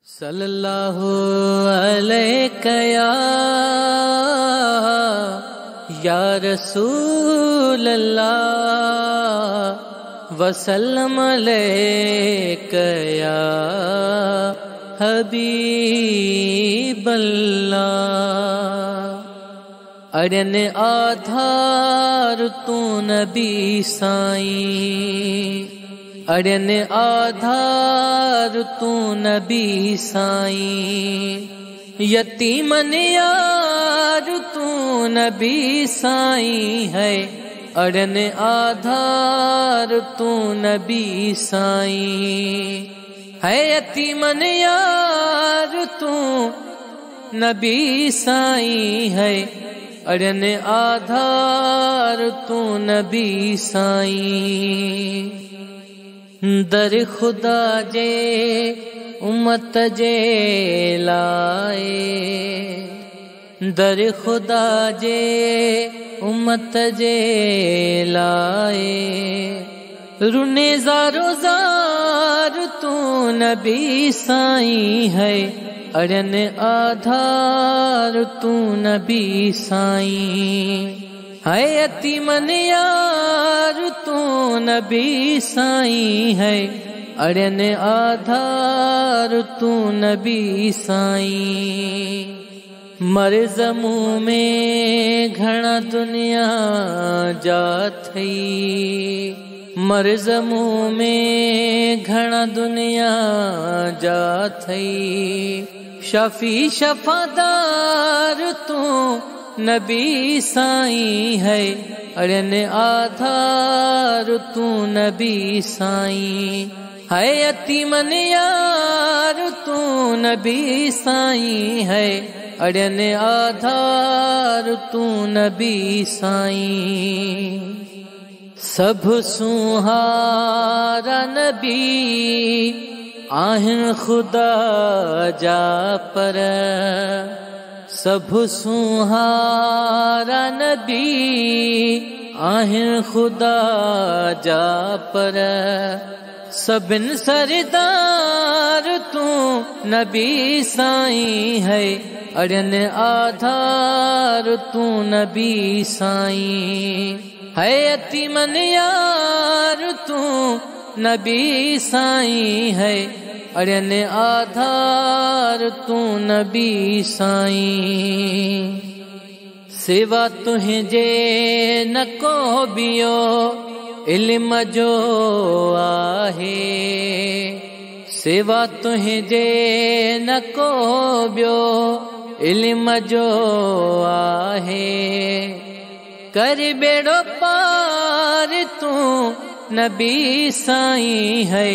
सल्लल्लाहु अलैका या रसूल अल्लाह वसल्लम अलैका या हबीब अल्लाह। अड़न आधार तू नबी साईं, अड़न आधार तू नबी साईं, यतीमन यार तू नबी साईं है। अड़न आधार तू नबी साईं है, यतीमन यार तू नबी साईं है। अड़न आधार तू नबी साईं, दर खुदा जे उम्मत जे लाए, दर खुदा जे उम्मत जे लाए। रुने ज़ारो ज़ार तू नबी साईं है। अड़न आधार तू नबी साईं है, यतीमन यार तू नबी साईं है। अड़न आधार तू नबी साईं, मर्ज़ मुँह में घणा दुनिया जा थई, मर्ज़ मुँह में घणा दुनिया जा थई। शफी शफादार तू नबी साईं है। अड़न आधार तू नबी साईं है, यतीमन यार तू नबी साईं है। अड़न आधार तू नबी साईं, सब सुहारा नबी आहिन खुदा जा पर। सब सुहारा नबी आहिन खुदा जा पर। सबिन सरदार तू नबी साईं है। अड़न आधार तू नबी साईं है, यतीमन यार तू नबी साईं है। अड़न आधार तू नबी साईं, सिवा तुझे न को बियो इल्म जो आहे। सिवा तुझे न को बियो इल्म जो आहे। कर बेड़ो पार तू नबी साईं है।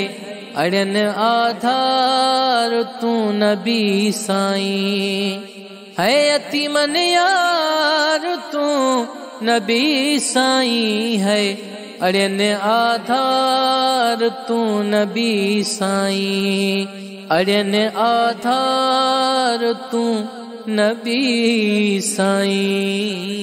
अड़न आधार तू नबी साईं है, यतीमन यार तू नबी साईं है। अड़न आधार तू नबी साईं, अड़न आधार तू नबी साईं।